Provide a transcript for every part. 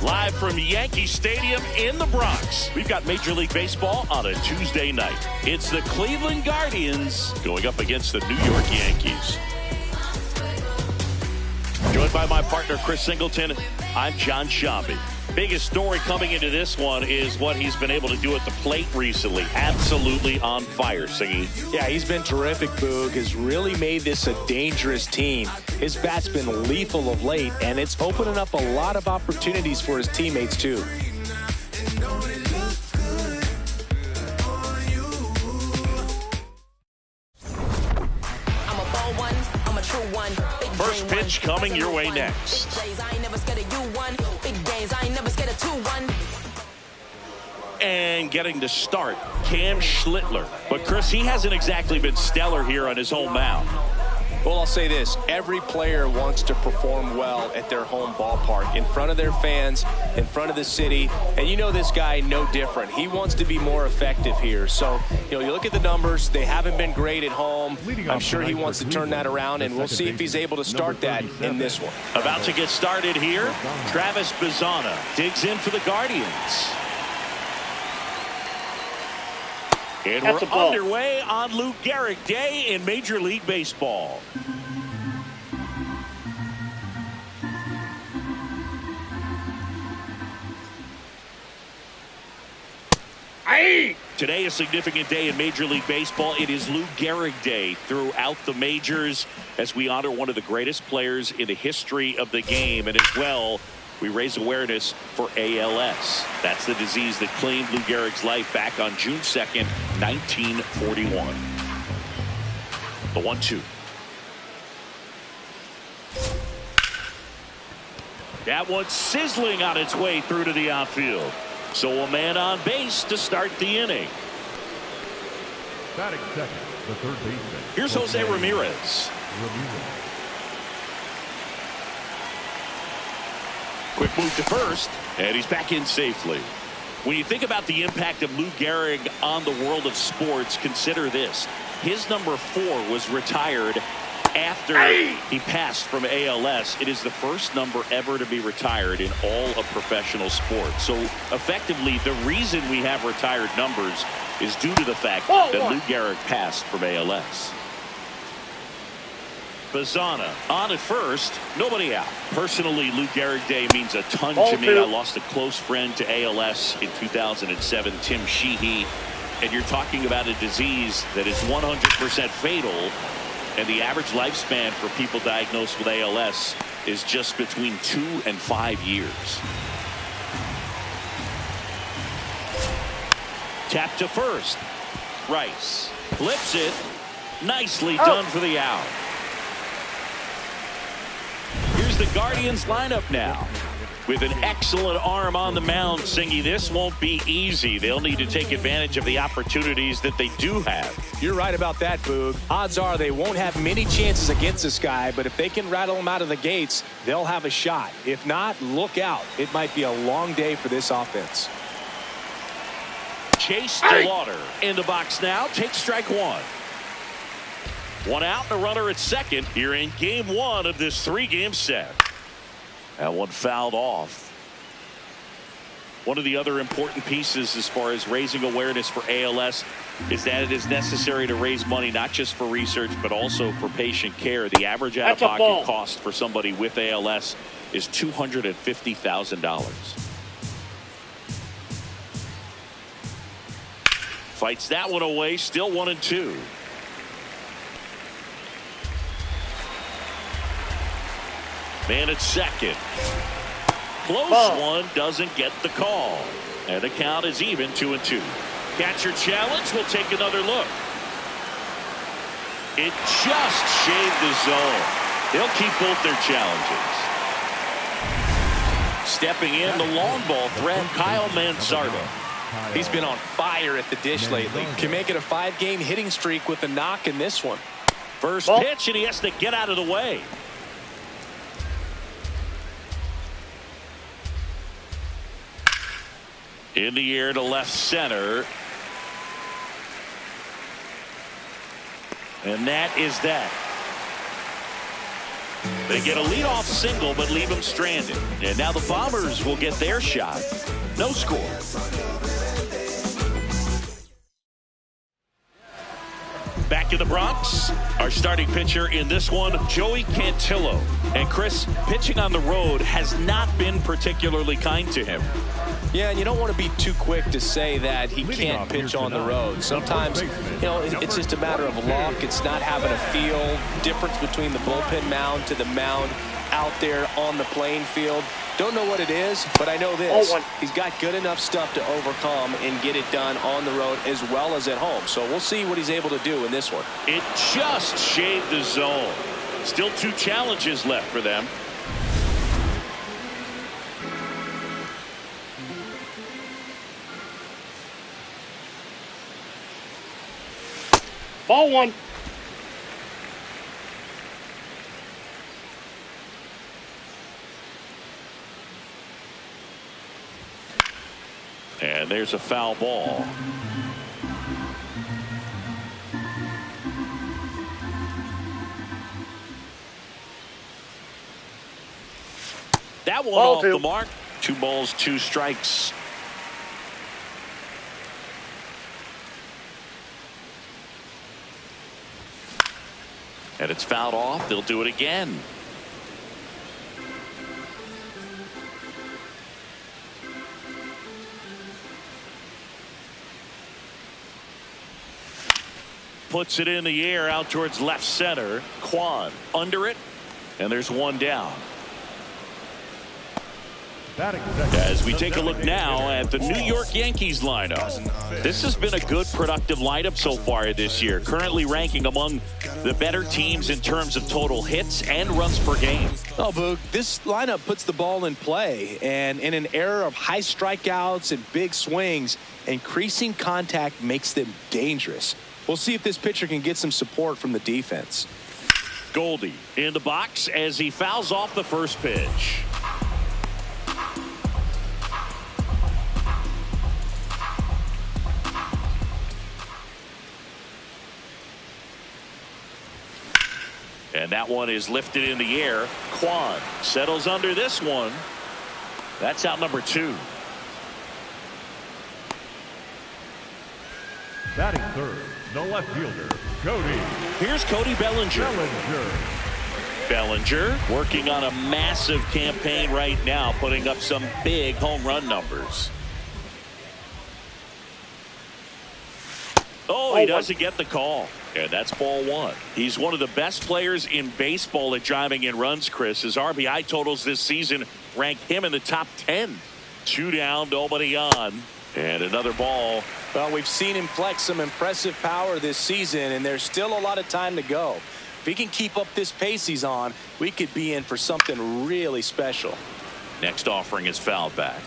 Live from Yankee Stadium in the Bronx, we've got Major League Baseball on a Tuesday night. It's the Cleveland Guardians going up against the New York Yankees. Joined by my partner, Chris Singleton, I'm John Shambi. Biggest story coming into this one is what he's been able to do at the plate recently. Absolutely on fire, Singy. Yeah, he's been terrific, Boog. Has really made this a dangerous team. His bat's been lethal of late, and it's opening up a lot of opportunities for his teammates, too. First pitch coming your way next. And getting to start, Cam Schlittler. But, Chris, he hasn't exactly been stellar here on his home mound. Well, I'll say this. Every player wants to perform well at their home ballpark, in front of their fans, in front of the city. And you know this guy no different. He wants to be more effective here. So, you look at the numbers. They haven't been great at home. I'm sure he wants to turn that around, and we'll see if he's able to start that in this one. About to get started here, Travis Bazzana digs in for the Guardians. And we're underway on Lou Gehrig Day in Major League Baseball. Today, a significant day in Major League Baseball. It is Lou Gehrig Day throughout the majors as we honor one of the greatest players in the history of the game, and as well, we raise awareness for ALS. That's the disease that claimed Lou Gehrig's life back on June 2nd, 1941. The 1-2. That one's sizzling on its way through to the outfield. So a man on base to start the inning. Batting second, the third baseman. Here's Jose Ramirez. Quick move to first, and he's back in safely. When you think about the impact of Lou Gehrig on the world of sports, consider this. His number 4 was retired after he passed from ALS. It is the first number ever to be retired in all of professional sports. So effectively, the reason we have retired numbers is due to the fact that Lou Gehrig passed from ALS. Bazzana on at first, nobody out. Personally, Lou Gehrig Day means a ton to me. I lost a close friend to ALS in 2007, Tim Sheehy. And you're talking about a disease that is 100% fatal. And the average lifespan for people diagnosed with ALS is just between 2 and 5 years. Tap to first. Rice flips it. Nicely done for the out. Here's the Guardians lineup now. With an excellent arm on the mound, Singy, this won't be easy. They'll need to take advantage of the opportunities that they do have. You're right about that, Boog. Odds are they won't have many chances against this guy, but if they can rattle him out of the gates, they'll have a shot. If not, look out. It might be a long day for this offense. Chase DeLauder in the box now. Takes strike 1. 1 out and a runner at second here in game 1 of this 3-game set. That one fouled off. One of the other important pieces as far as raising awareness for ALS is that it is necessary to raise money not just for research but also for patient care. The average out-of-pocket cost for somebody with ALS is $250,000. Fights that one away, still 1-2. Man at second. Close one, doesn't get the call. And the count is even, 2-2. Catcher challenge, will take another look. It just shaved the zone. They'll keep both their challenges. Stepping in, the long ball threat, Kyle Manzardo. He's been on fire at the dish lately. Can make it a 5-game hitting streak with a knock in this one. First pitch, and he has to get out of the way. In the air to left center. And that is that. They get a leadoff single, but leave him stranded. And now the Bombers will get their shot. No score. Back in the Bronx, our starting pitcher in this one, Joey Cantillo. And Chris, pitching on the road has not been particularly kind to him. Yeah, and you don't want to be too quick to say that he can't pitch on the road. Sometimes, it's just a matter of luck. It's not having a feel. Difference between the bullpen mound to the mound out there on the playing field. Don't know what it is, but I know this. He's got good enough stuff to overcome and get it done on the road as well as at home. So we'll see what he's able to do in this one. It just shaved the zone. Still 2 challenges left for them. Ball 1. And there's a foul ball. That one Ball off 2. the mark. 2 balls, 2 strikes. And it's fouled off. They'll do it again. Puts it in the air out towards left center. Kwan under it. And there's 1 down. As we take a look now at the New York Yankees lineup. This has been a good, productive lineup so far this year. Currently ranking among the better teams in terms of total hits and runs per game. Oh, Boog, this lineup puts the ball in play. And in an era of high strikeouts and big swings, increasing contact makes them dangerous. We'll see if this pitcher can get some support from the defense. Goldie in the box as he fouls off the first pitch. And that one is lifted in the air. Kwan settles under this one. That's out number 2. Batting third, the left fielder, Cody. Here's Cody Bellinger. Bellinger working on a massive campaign right now, putting up some big home run numbers. Oh, he doesn't get the call. And that's ball 1. He's one of the best players in baseball at driving in runs, Chris. His RBI totals this season rank him in the top 10. 2 down, nobody on. And another ball. Well, we've seen him flex some impressive power this season, and there's still a lot of time to go. If he can keep up this pace he's on, we could be in for something really special. Next offering is fouled back.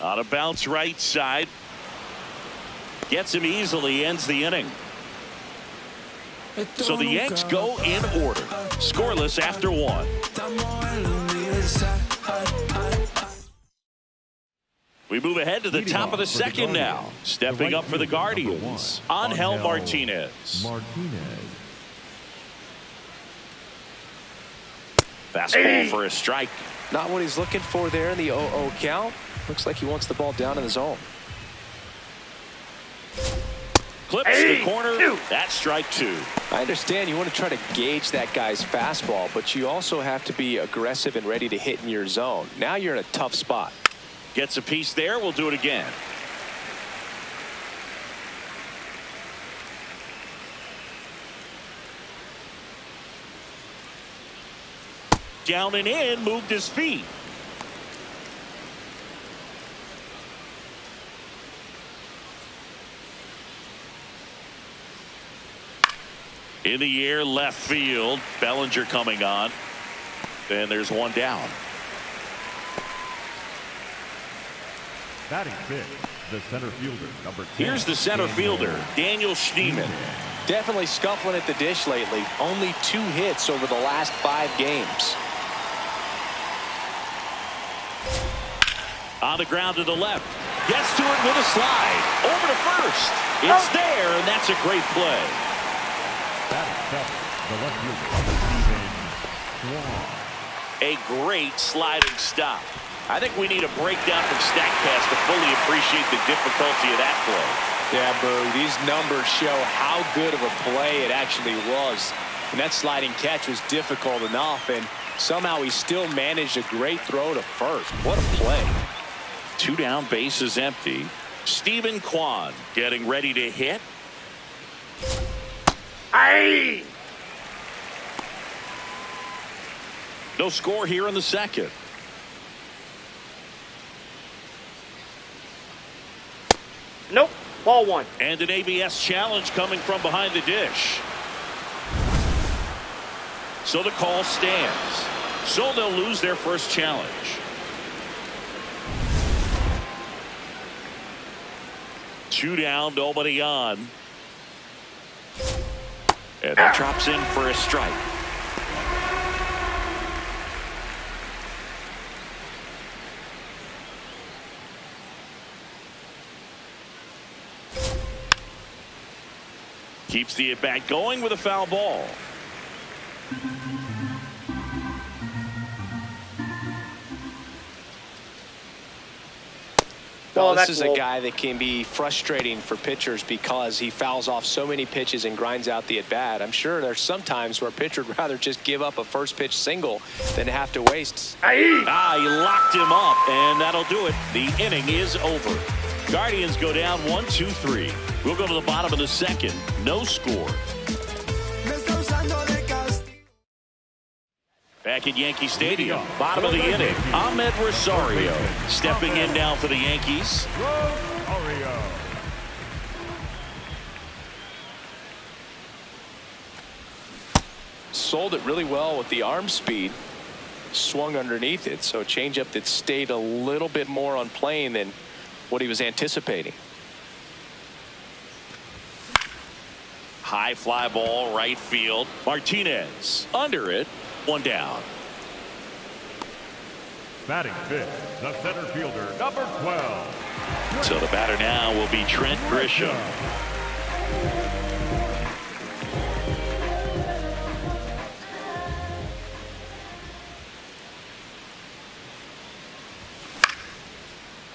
On a bounce right side. Gets him easily, ends the inning. So the Yanks go in order. Scoreless after 1. We move ahead to the top of the second now. Stepping up for the Guardians, Angel Martinez. Fastball for a strike. Not what he's looking for there in the 0-0 count. Looks like he wants the ball down in the zone. Clips the corner. That's strike 2. I understand you want to try to gauge that guy's fastball, but you also have to be aggressive and ready to hit in your zone. Now you're in a tough spot. Gets a piece there. We'll do it again. Down and in, moved his feet. In the air, left field. Bellinger coming on. And there's 1 down. Batting 5th, the center fielder, number 10. Here's the center fielder, Daniel Schneemann. Definitely scuffling at the dish lately. Only 2 hits over the last 5 games. On the ground to the left. Gets to it with a slide. Over to first. It's there, and that's a great play. The left fielder, Steven. A great sliding stop. I think we need a breakdown from StatCast to fully appreciate the difficulty of that play. Yeah, Boo, these numbers show how good of a play it actually was. And that sliding catch was difficult enough, and somehow he still managed a great throw to first. What a play. 2 down, bases empty. Steven Kwan getting ready to hit. Aye! No score here in the second. Nope. Ball 1. And an ABS challenge coming from behind the dish. So the call stands. So they'll lose their first challenge. Two down, nobody on. And that drops in for a strike. Keeps the at-bat going with a foul ball. Well, this is a guy that can be frustrating for pitchers because he fouls off so many pitches and grinds out the at-bat. I'm sure there's some times where a pitcher would rather just give up a first pitch single than have to waste. He locked him up, and that'll do it. The inning is over. Guardians go down 1-2-3. We'll go to the bottom of the second. No score. Back at Yankee Stadium, bottom of the inning, Ahmed Rosario stepping in now for the Yankees. Sold it really well with the arm speed. Swung underneath it, so a changeup that stayed a little bit more on plane than what he was anticipating. High fly ball, right field. Martinez under it. 1 down. Batting fifth, the center fielder, number 12. So the batter now will be Trent Grisham.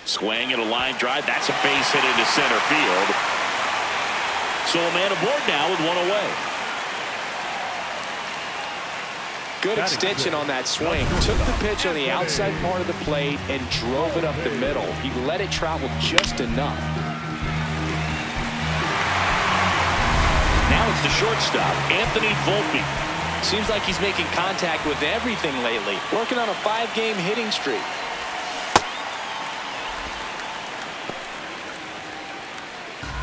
Swing and a line drive. That's a base hit into center field. So a man aboard now with 1 away. Good extension on that swing. Took the pitch on the outside part of the plate and drove it up the middle. He let it travel just enough. Now it's the shortstop, Anthony Volpe. Seems like he's making contact with everything lately. Working on a 5-game hitting streak.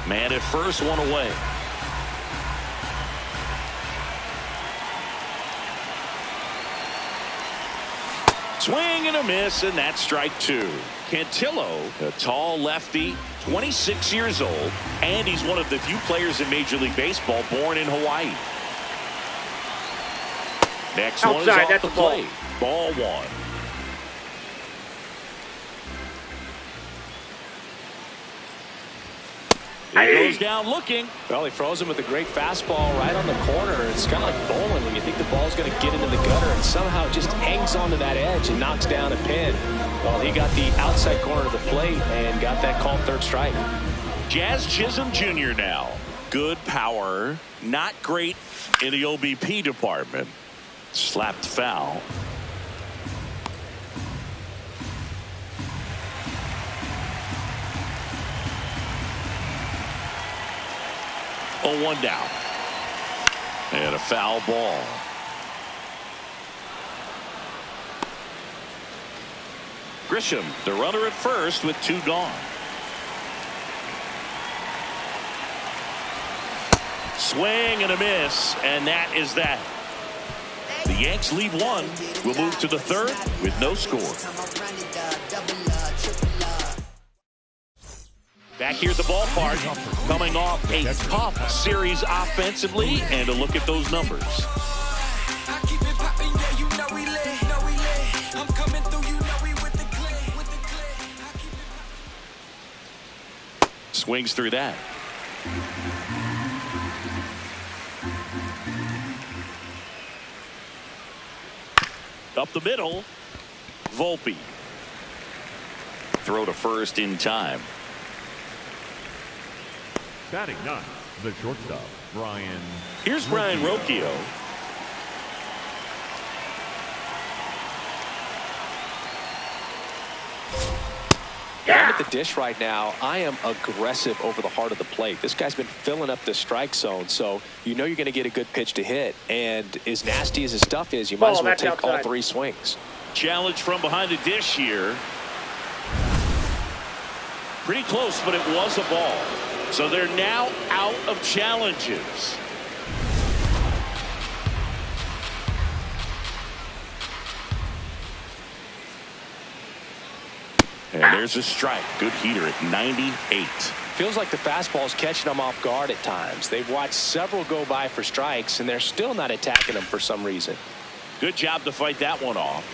Man at first, 1 away. Swing and a miss, and that's strike 2. Cantillo, a tall lefty, 26 years old, and he's one of the few players in Major League Baseball born in Hawaii. Next one is off the plate. Ball 1. He goes down looking. Well, he froze him with a great fastball right on the corner. It's kind of like bowling when you think the ball's going to get into the gutter and somehow it just hangs onto that edge and knocks down a pin. Well, he got the outside corner of the plate and got that called 3rd strike. Jazz Chisholm Jr. now. Good power. Not great in the OBP department. Slapped foul. Oh, 1 down. And a foul ball. Grisham, the runner at first with 2 gone. Swing and a miss, and that is that. The Yanks leave 1. We'll move to the 3rd with no score. Back here at the ballpark, coming off a tough series offensively, and a look at those numbers. swings through that. Up the middle. Volpe. Throw to first in time. Batting ninth, the shortstop, Brian. Here's Brian Rocchio. I'm at the dish right now. I am aggressive over the heart of the plate. This guy's been filling up the strike zone, so you know you're going to get a good pitch to hit. And as nasty as his stuff is, you might as well take all three swings. Challenge from behind the dish here. Pretty close, but it was a ball. So they're now out of challenges. And there's a strike. Good heater at 98. Feels like the fastball's catching them off guard at times. They've watched several go by for strikes, and they're still not attacking them for some reason. Good job to fight that one off.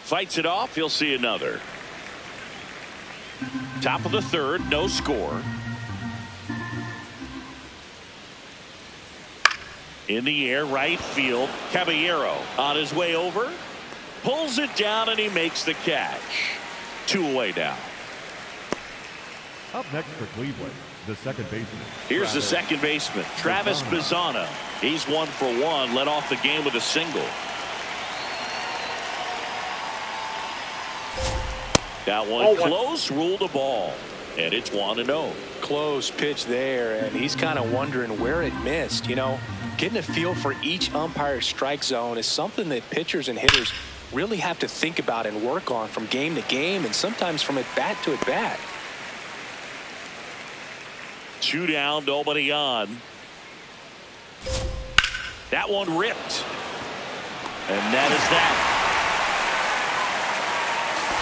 Fights it off. He'll see another. Top of the third. No score. In the air, right field. Caballero on his way over. Pulls it down, and he makes the catch. 2 away now. Up next for Cleveland, the second baseman. Here's the second baseman, Travis Bazzana. He's 1 for 1. Led off the game with a single. That one close, ruled a ball. And it's 1-0. Close pitch there, and he's kind of wondering where it missed. You know, getting a feel for each umpire's strike zone is something that pitchers and hitters really have to think about and work on from game to game, and sometimes from at bat to at bat. 2 down, nobody on. That one ripped. And that is that.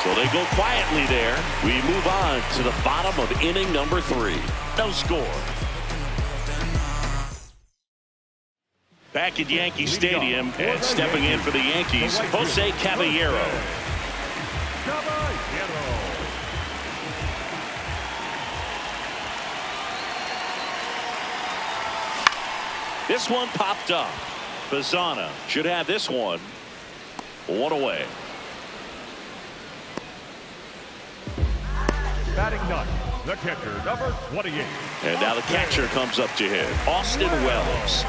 So they go quietly there. We move on to the bottom of inning number 3. No score. Back at Yankee Stadium and stepping in for the Yankees, Jose Caballero. This one popped up. Bazzana should have this one. 1 away. Batting ninth, the catcher, number 28. And now the catcher comes up to hit. Austin Wells.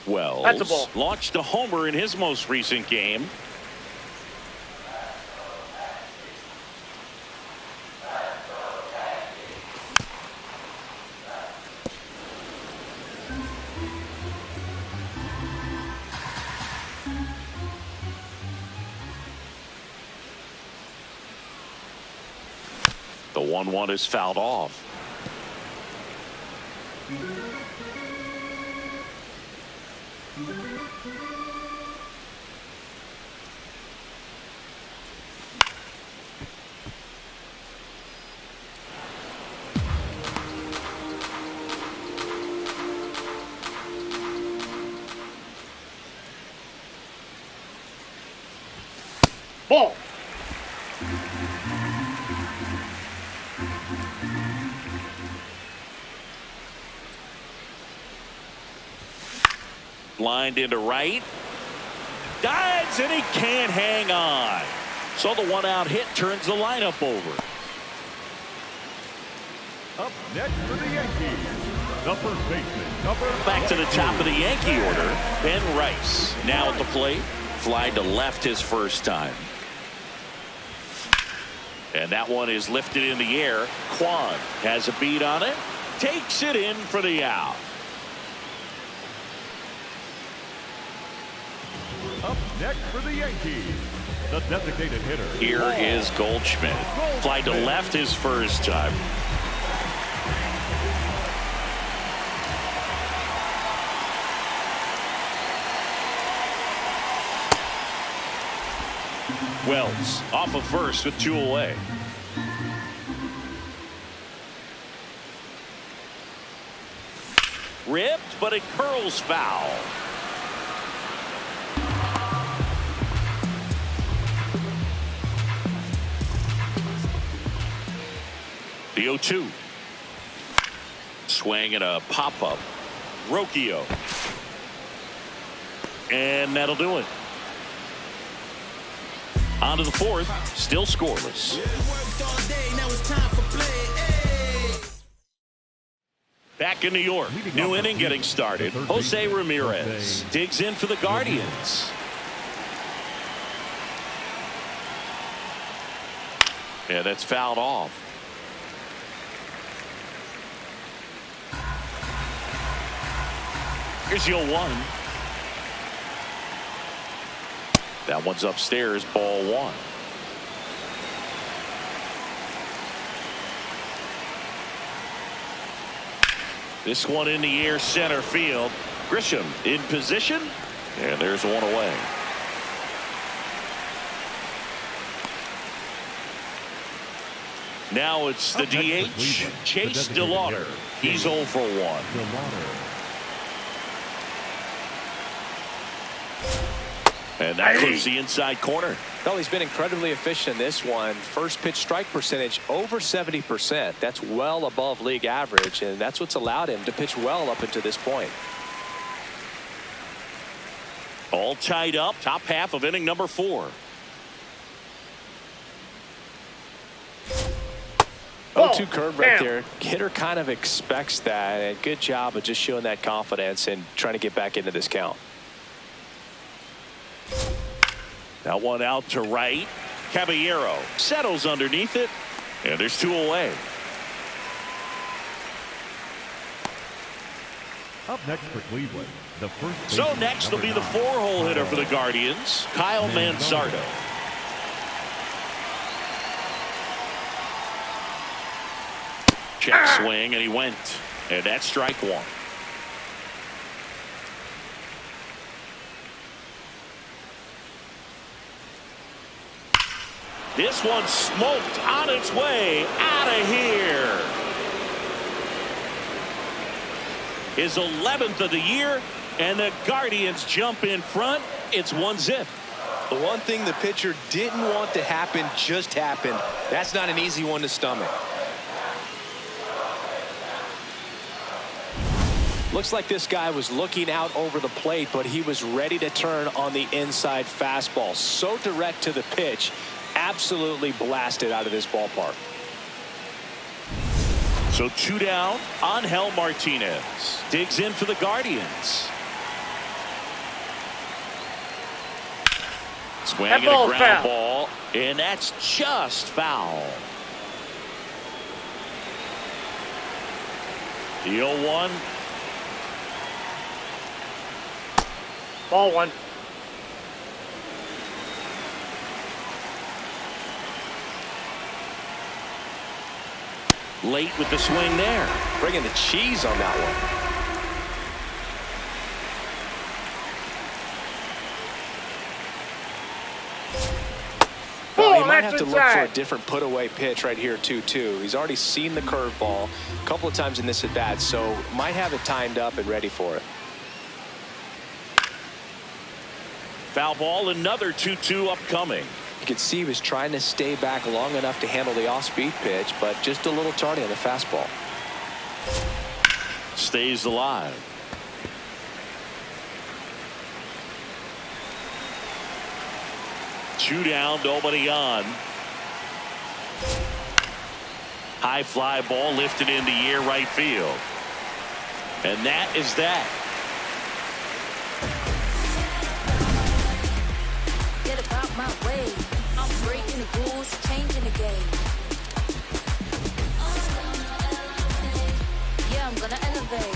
Wells launched a homer in his most recent game. The 1-1 is fouled off. Ball. Lined into right. Dives, and he can't hang on. So the 1-out hit turns the lineup over. Up next for the Yankees, the first baseman, Back to the top of the Yankee order, Ben Rice. Now at the plate. Fly to left his first time. And that one is lifted in the air. Kwan has a beat on it. Takes it in for the out. Up next for the Yankees, the designated hitter. Here is Goldschmidt. Fly to left his first time. Wells off of first with 2 away. ripped, but it curls foul. The 0-2. Swing and a pop-up. Rocchio. And that'll do it. On to the fourth. Still scoreless. Back in New York. New inning getting started. Jose Ramirez digs in for the Guardians. Yeah, that's fouled off. Here's the 0-1. That one's upstairs, ball one. This one in the air, center field. Grisham in position, and there's one away. Now it's the DH, Chase DeLauder. He's 0 for 1. And that clears the inside corner. Well, he's been incredibly efficient in this one. First pitch strike percentage over 70%. That's well above league average, and that's what's allowed him to pitch well up until this point. All tied up, top half of inning number 4. Oh, 0-2 curve right there. Hitter kind of expects that, and good job of just showing that confidence and trying to get back into this count. That one out to right. Caballero settles underneath it, and there's 2 away. Up next for Cleveland, the first. So next will be the 4-hole hitter for the Guardians, Kyle Manzardo. Check swing, and he went, and that's strike 1. This one smoked on its way out of here. His 11th of the year, and the Guardians jump in front. It's 1-0. The one thing the pitcher didn't want to happen just happened. That's not an easy one to stomach. Looks like this guy was looking out over the plate, but he was ready to turn on the inside fastball. So direct to the pitch. Absolutely blasted out of this ballpark. So 2 down. Angel Martinez digs in for the Guardians. Swing and a ground ball, and that's just foul. The 0-1. Ball 1. Late with the swing there. Bringing the cheese on that one. Well, he might have to look for a different put-away pitch right here, 2-2. He's already seen the curveball a couple of times in this at-bat, so might have it timed up and ready for it. Foul ball, another 2-2 upcoming. You could see he was trying to stay back long enough to handle the off-speed pitch, but just a little tardy on the fastball. Stays alive. Two down, nobody on. High fly ball lifted in the air, right field. And that is that. Get about my way. I'm breaking the rules, changing the game. Yeah, I'm gonna elevate.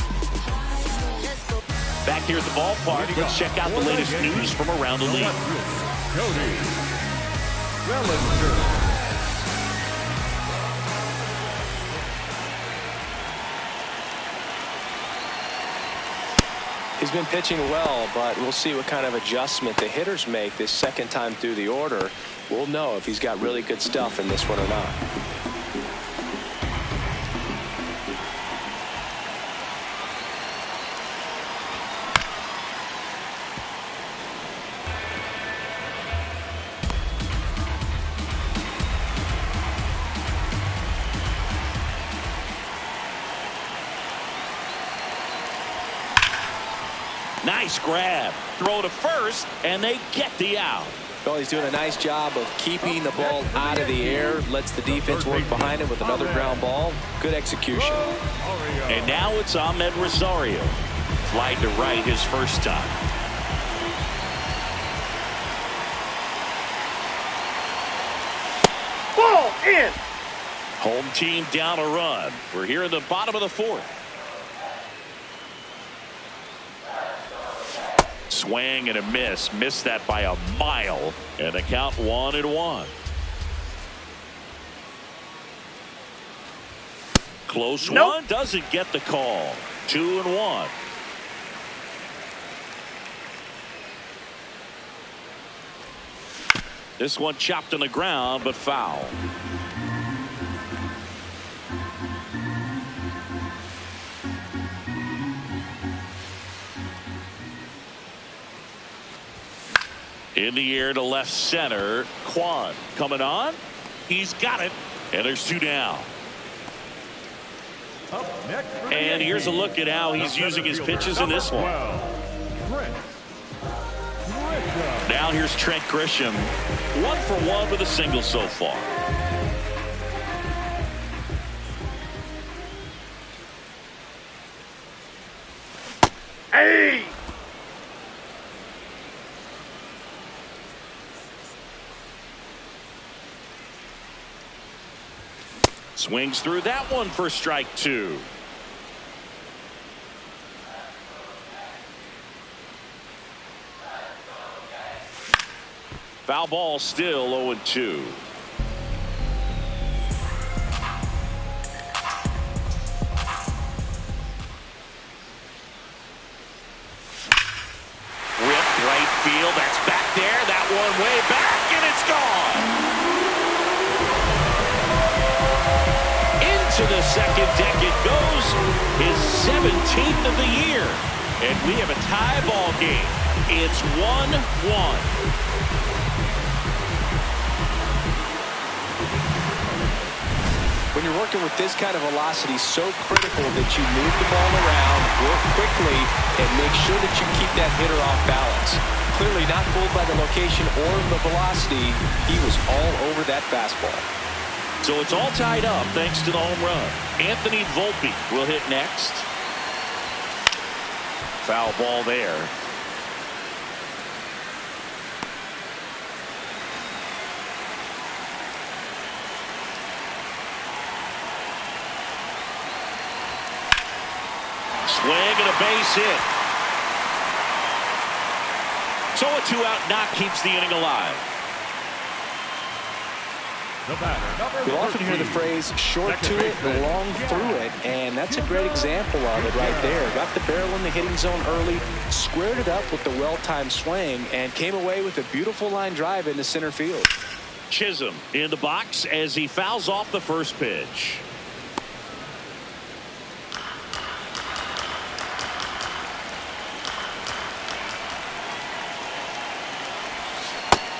Let's go. Back here at the ballpark, let's check out the latest news from around the league. Cody Bellinger. He's been pitching well, but we'll see what kind of adjustment the hitters make this second time through the order. We'll know if he's got really good stuff in this one or not. Nice grab. Throw to first, and they get the out. Well, he's doing a nice job of keeping the ball out of the air. Lets the defense work behind it with another ground ball. Good execution. And now it's Ahmed Rosario. Flied to right his first time. Ball in. Home team down a run. We're here in the bottom of the fourth. Swing and a miss. Missed that by a mile. And the count 1-1. Close one. Doesn't get the call. 2-1. This one chopped on the ground, but foul. In the air to left center. Kwan coming on. He's got it. And there's 2 down. And here's a look at how he's using his pitches in this one. Now here's Trent Grisham. 1 for 1 with a single so far. Hey! Swings through that one for strike 2. Foul ball, still 0-2. Ripped right field. That's back there. That one way back, and it's gone. Into the second deck it goes. His 17th of the year. And we have a tie ball game. It's 1-1. When you're working with this kind of velocity, so critical that you move the ball around, work quickly, and make sure that you keep that hitter off balance. Clearly not fooled by the location or the velocity. He was all over that fastball. So it's all tied up thanks to the home run. Anthony Volpe will hit next. Foul ball there. Swing and a base hit. So a 2-out knock keeps the inning alive. You'll often hear the phrase short to it, long through it, and that's a great example of it right there. Got the barrel in the hitting zone early, squared it up with the well-timed swing, and came away with a beautiful line drive into center field. Chisholm in the box as he fouls off the first pitch.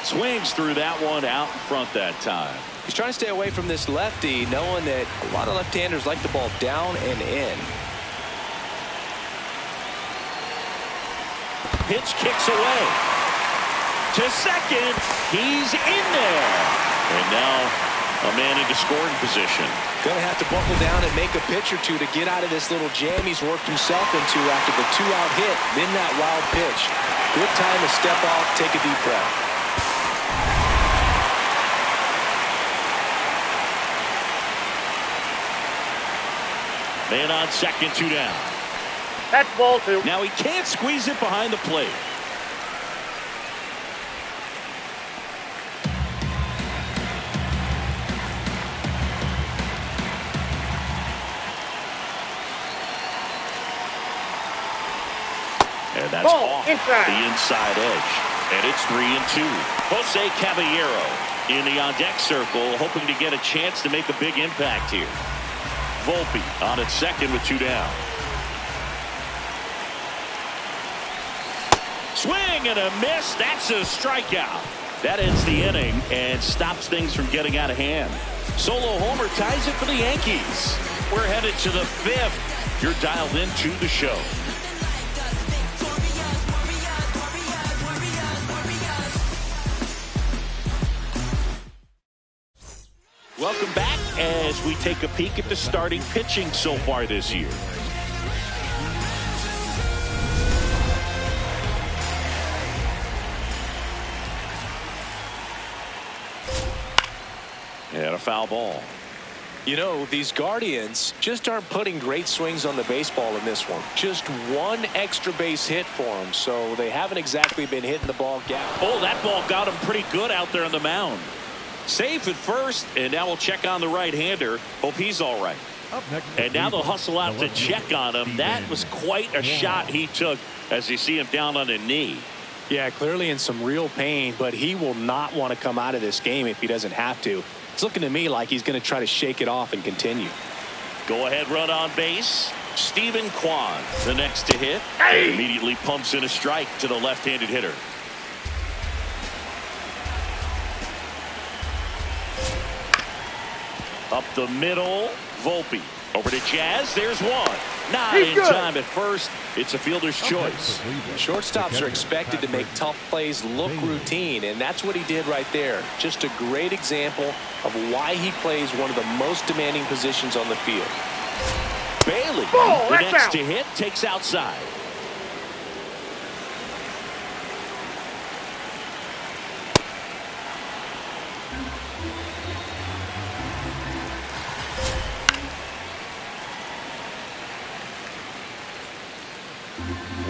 Swings through that one out in front that time. He's trying to stay away from this lefty, knowing that a lot of left-handers like the ball down and in. Pitch kicks away. To second. He's in there. And now a man into scoring position. Going to have to buckle down and make a pitch or two to get out of this little jam he's worked himself into after the 2-out hit, then that wild pitch. Good time to step off, take a deep breath. Man on second, 2 down. That's ball 2. Now he can't squeeze it behind the plate. And that's off inside. the inside edge. And it's 3-2. Jose Caballero in the on-deck circle, hoping to get a chance to make a big impact here. Volpe on at second with 2 down. Swing and a miss. That's a strikeout. That ends the inning and stops things from getting out of hand. Solo homer ties it for the Yankees. We're headed to the 5th. You're dialed into the show. Welcome back as we take a peek at the starting pitching so far this year. And a foul ball. You know, these Guardians just aren't putting great swings on the baseball in this one. Just one extra base hit for them, so they haven't exactly been hitting the ball gap. Oh, that ball got him pretty good out there on the mound. Safe at first, and now we'll check on the right-hander. Hope he's all right. And now they'll hustle out to check on him. That was quite a shot he took as you see him down on a knee. Yeah, clearly in some real pain, but he will not want to come out of this game if he doesn't have to. It's looking to me like he's going to try to shake it off and continue. Go ahead run on base. Stephen Kwan, the next to hit. Immediately pumps in a strike to the left-handed hitter. Up the middle, Volpe. Over to Jazz. There's one. Not in time at first. It's a fielder's choice. Shortstops are expected to make tough plays look routine, and that's what he did right there. Just a great example of why he plays one of the most demanding positions on the field. Bailey, the next to hit, takes outside.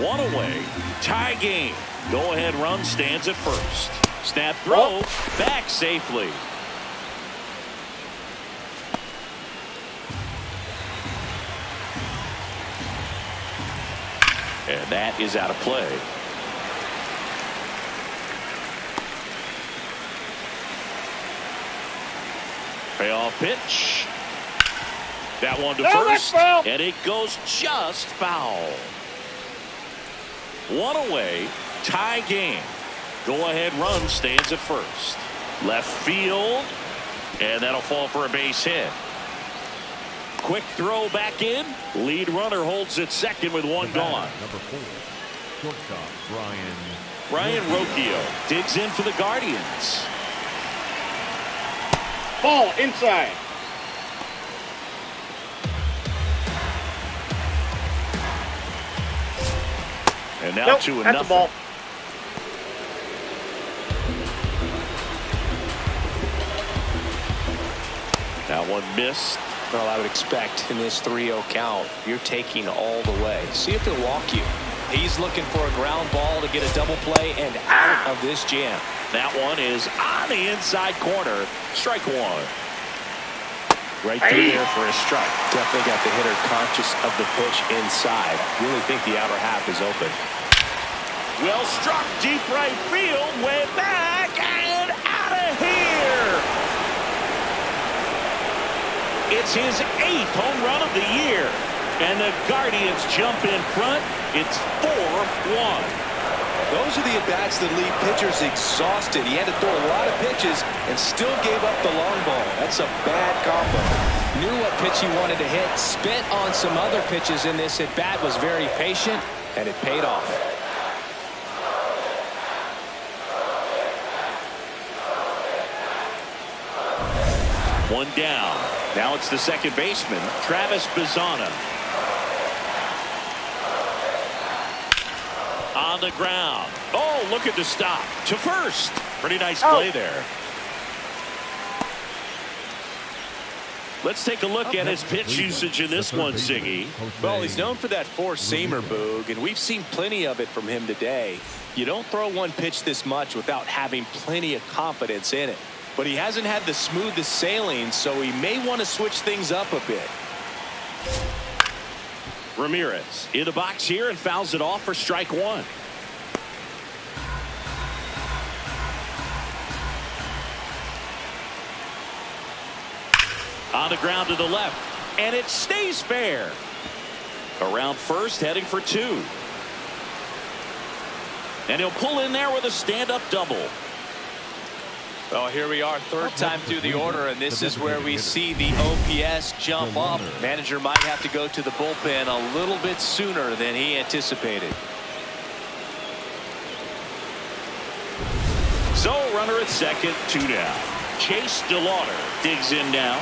One away, tie game. Go ahead run stands at first. Snap throw, back safely. And that is out of play. Payoff pitch. That one to first, and it goes just foul. One away, tie game. Go ahead run stands at first. Left field, and that'll fall for a base hit. Quick throw back in. Lead runner holds at second with one gone. Number 4, shortstop Brian Rocchio digs in for the Guardians. Ball inside. And now 2-0. That's a ball. That one missed. Well, I would expect in this 3-0 count, you're taking all the way. See if he'll walk you. He's looking for a ground ball to get a double play and out of this jam. That one is on the inside corner. Strike one. Right through there for a strike. Definitely got the hitter conscious of the pitch inside. Really think the outer half is open. Well struck deep right field, way back and out of here. It's his 8th home run of the year, and the Guardians jump in front. It's 4-1. Those are the at-bats that leave pitchers exhausted. He had to throw a lot of pitches and still gave up the long ball. That's a bad combo. Knew what pitch he wanted to hit, spent on some other pitches in this at-bat, was very patient, And it paid off. One down. Now it's the second baseman, Travis Bazzana. On the ground. Oh, look at the stop. To first. Pretty nice play there. Let's take a look at his pitch usage in this one, Siggy. Well, he's known for that four-seamer, Boog, and we've seen plenty of it from him today. You don't throw one pitch this much without having plenty of confidence in it. But he hasn't had the smoothest sailing, so he may want to switch things up a bit. Ramirez in the box here and fouls it off for strike one. On the ground to the left, and it stays fair. Around first, heading for two. And he'll pull in there with a stand-up double. Well, here we are, third time through the order, and this is where we see the OPS jump up. Manager might have to go to the bullpen a little bit sooner than he anticipated. So, runner at second, 2 down. Chase DeLauder digs in now.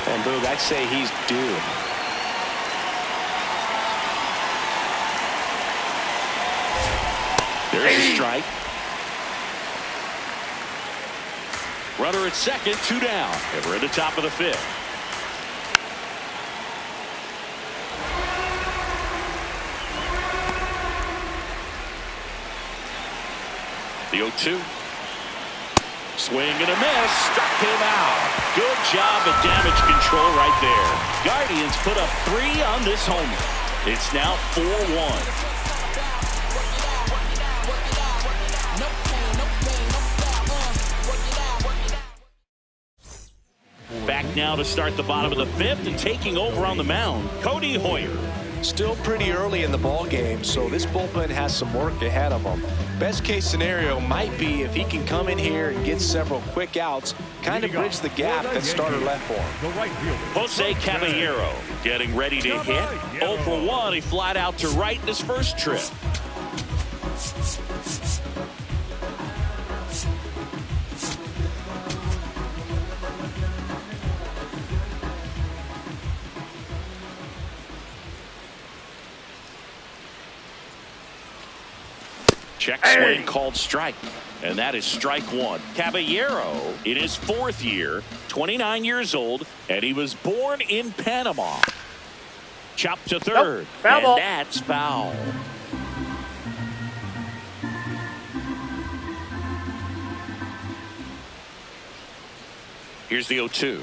And Boog, I'd say he's due. There's a strike. Runner at second, 2 down. And we're at the top of the 5th. The 0-2. Swing and a miss. Struck him out. Good job of damage control right there. Guardians put up 3 on this homer. It's now 4-1. Back now to start the bottom of the 5th and taking over on the mound, Cody Hoyer. Still pretty early in the ball game, so this bullpen has some work ahead of them. Best case scenario might be if he can come in here and get several quick outs, kind of bridge the gap that starter left for him. The right fielder, Jose Caballero getting ready to hit. 0 for 1. He flied out to right in his first trip. Check swing called strike. And that is strike 1. Caballero in his 4th year, 29 years old, and he was born in Panama. Chop to third. Nope. Foul and ball. That's foul. Here's the 0-2.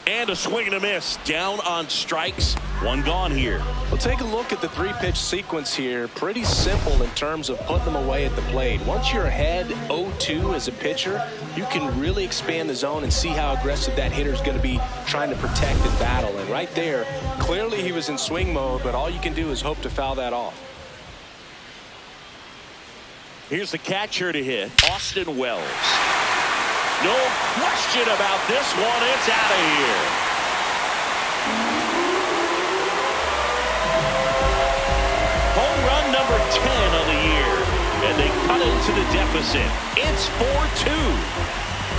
And a swing and a miss. Down on strikes. 1 gone here. Well, take a look at the 3-pitch sequence here. Pretty simple in terms of putting them away at the plate. Once you're ahead 0-2 as a pitcher, you can really expand the zone and see how aggressive that hitter is going to be trying to protect and battle. And right there, clearly he was in swing mode, but all you can do is hope to foul that off. Here's the catcher to hit, Austin Wells. No question about this one. It's out of here. Home run number 10 of the year. And they cut into the deficit. It's 4-2.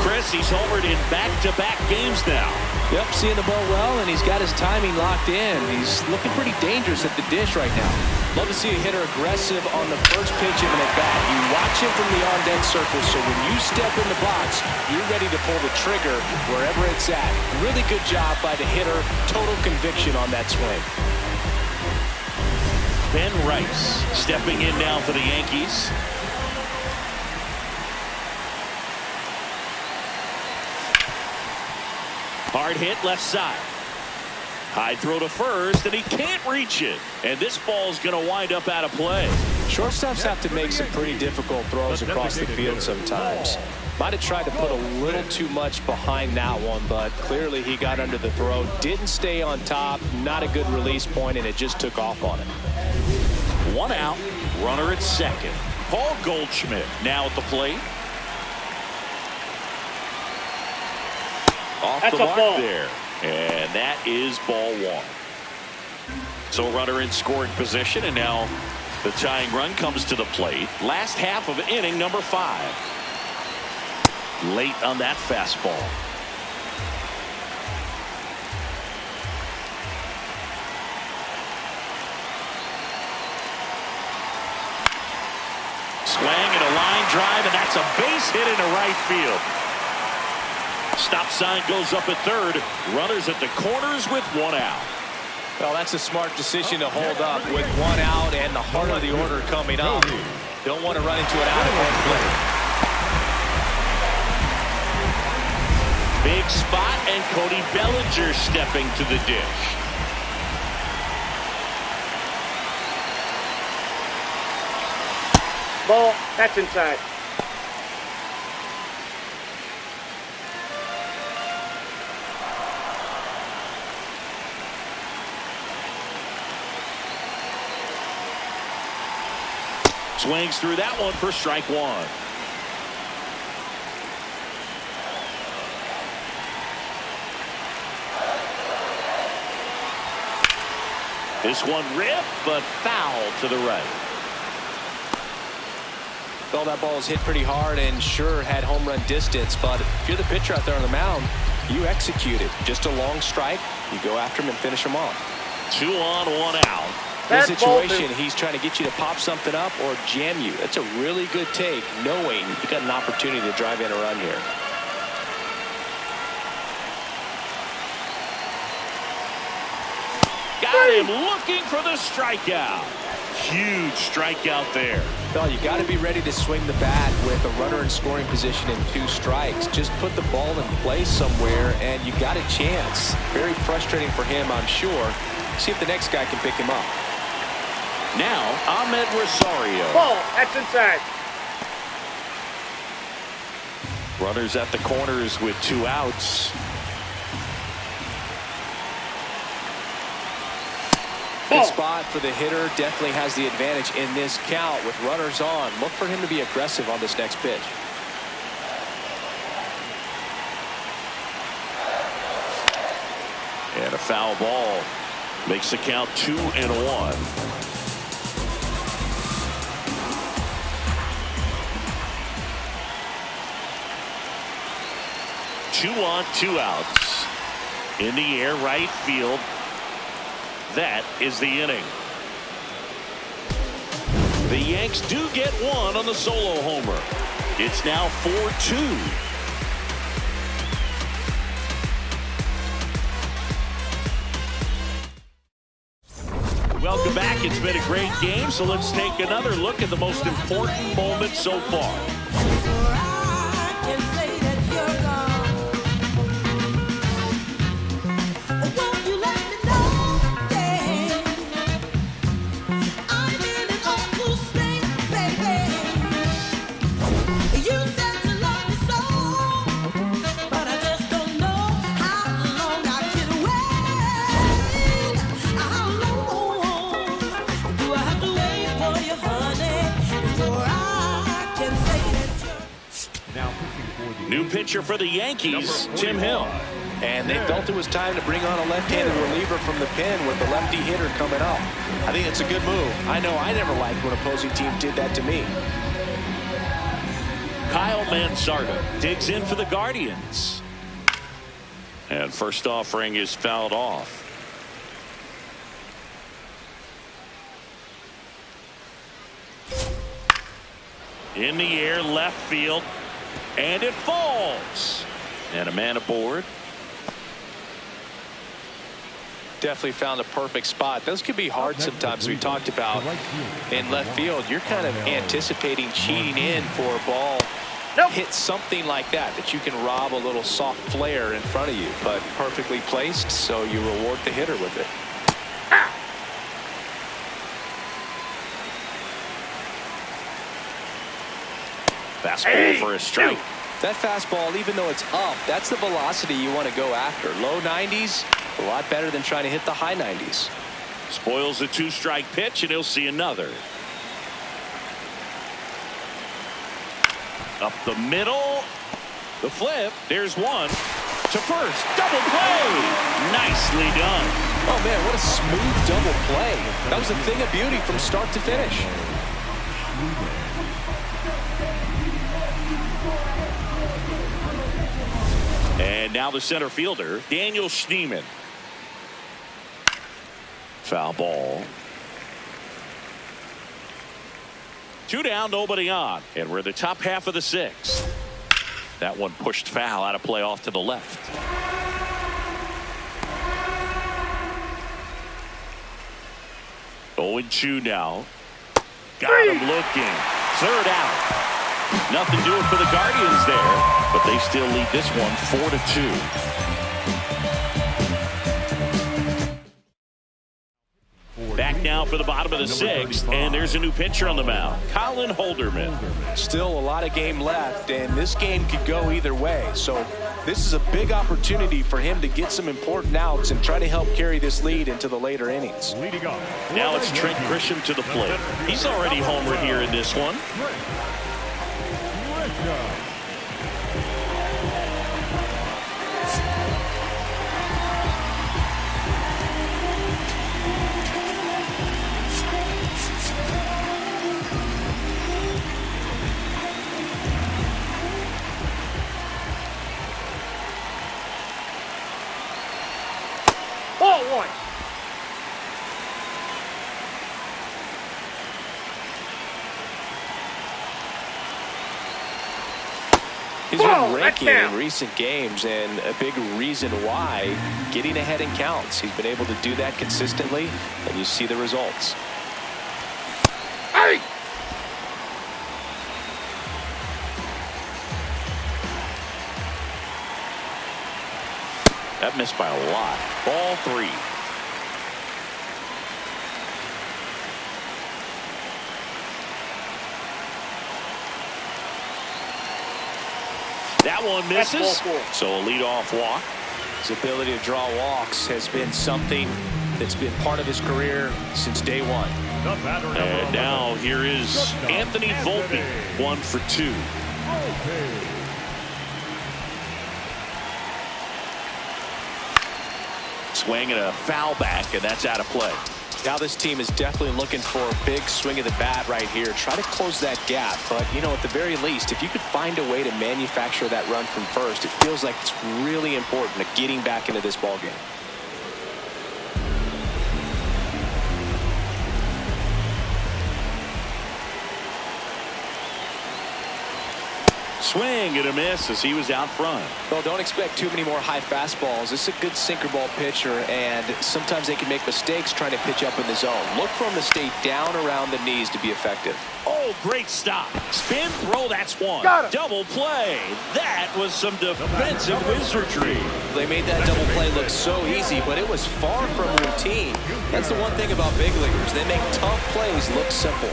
Chris, he's homered in back-to-back games now. Yep, seeing the ball well, and he's got his timing locked in. He's looking pretty dangerous at the dish right now. Love to see a hitter aggressive on the first pitch of an at-bat. You watch him from the on-deck circle, so when you step in the box, you're ready to pull the trigger wherever it's at. Really good job by the hitter. Total conviction on that swing. Ben Rice stepping in now for the Yankees. Hard hit left side. High throw to first, and he can't reach it. And this ball's going to wind up out of play. Shortstops have to make some pretty difficult throws across the field sometimes. Might have tried to put a little too much behind that one, but clearly he got under the throw. Didn't stay on top. Not a good release point, and it just took off on it. 1 out. Runner at second. Paul Goldschmidt now at the plate. Off That's the a mark ball. there. And that is ball 1. So runner in scoring position, and now the tying run comes to the plate. Last half of inning number 5. Late on that fastball. Swing and a line drive, and that's a base hit into right field. Stop sign goes up at third. Runners at the corners with 1 out. Well, that's a smart decision to hold up with 1 out and the heart of the order coming up. Don't want to run into an out of home play. Big spot, and Cody Bellinger stepping to the dish. Ball. That's inside. Swings through that one for strike 1. This one ripped, but foul to the right. Well, that ball was hit pretty hard and sure had home run distance, but if you're the pitcher out there on the mound, you execute it. Just a long strike, you go after him and finish him off. 2 on, 1 out. This situation, he's trying to get you to pop something up or jam you. That's a really good take, knowing you got an opportunity to drive in a run here. Got him looking for the strikeout. Huge strikeout there. Well, you got to be ready to swing the bat with a runner in scoring position and 2 strikes. Just put the ball in place somewhere and you got a chance. Very frustrating for him, I'm sure. See if the next guy can pick him up. Now, Ahmed Rosario. Ball, that's inside. Runners at the corners with 2 outs. Good spot for the hitter. Definitely has the advantage in this count with runners on. Look for him to be aggressive on this next pitch. And a foul ball makes the count 2-1. Two on, 2 outs. In the air, right field. That is the inning. The Yanks do get 1 on the solo homer. It's now 4-2. Welcome back. It's been a great game, so let's take another look at the most important moments so far. New pitcher for the Yankees, Tim Hill. And they felt it was time to bring on a left-handed reliever from the pen with the lefty hitter coming up. I think it's a good move. I know I never liked when opposing teams did that to me. Kyle Mansarda digs in for the Guardians. And first offering is fouled off. In the air, left field. And it falls. And a man aboard. Definitely found a perfect spot. Those could be hard sometimes. We talked about in left field. You're kind of anticipating cheating in for a ball. Hit something like that you can rob a little soft flare in front of you, but perfectly placed, so you reward the hitter with it. Fastball for a strike. That fastball, even though it's up, that's the velocity you want to go after. Low 90s, a lot better than trying to hit the high 90s. Spoils the 2-strike pitch, and he'll see another. Up the middle. The flip. There's one. To first. Double play. Nicely done. Oh, man, what a smooth double play. That was a thing of beauty from start to finish. And now the center fielder, Daniel Schneemann. Foul ball. 2 down, nobody on. And we're in the top half of the 6th. That one pushed foul out of play off to the left. 0-2 now. Got him looking. 3rd out. Nothing doing for the Guardians there, but they still lead this one 4-2. Back now for the bottom of the 6th, and there's a new pitcher on the mound, Colin Holderman. Still a lot of game left, and this game could go either way. So this is a big opportunity for him to get some important outs and try to help carry this lead into the later innings. Now it's Trent Grisham to the plate. He's already homered here in this one. He's been raking in recent games, and a big reason why, getting ahead in counts. He's been able to do that consistently, and you see the results. Hey! That missed by a lot. Ball 3. That one misses. So a leadoff walk. His ability to draw walks has been something that's been part of his career since day one. And now here is Anthony Volpe, 1 for 2. Swing and a foul back, and that's out of play. Now this team is definitely looking for a big swing of the bat right here. Try to close that gap. But, you know, at the very least, if you could find a way to manufacture that run from first, it feels like it's really important to getting back into this ball game. Swing and a miss as he was out front. Well, don't expect too many more high fastballs. This is a good sinker ball pitcher, and sometimes they can make mistakes trying to pitch up in the zone. Look for him to stay down around the knees to be effective. Oh, great stop. Spin throw, that's one. Double play. That was some defensive wizardry. They made that double play look so easy, but it was far from routine. That's the one thing about big leaguers. They make tough plays look simple.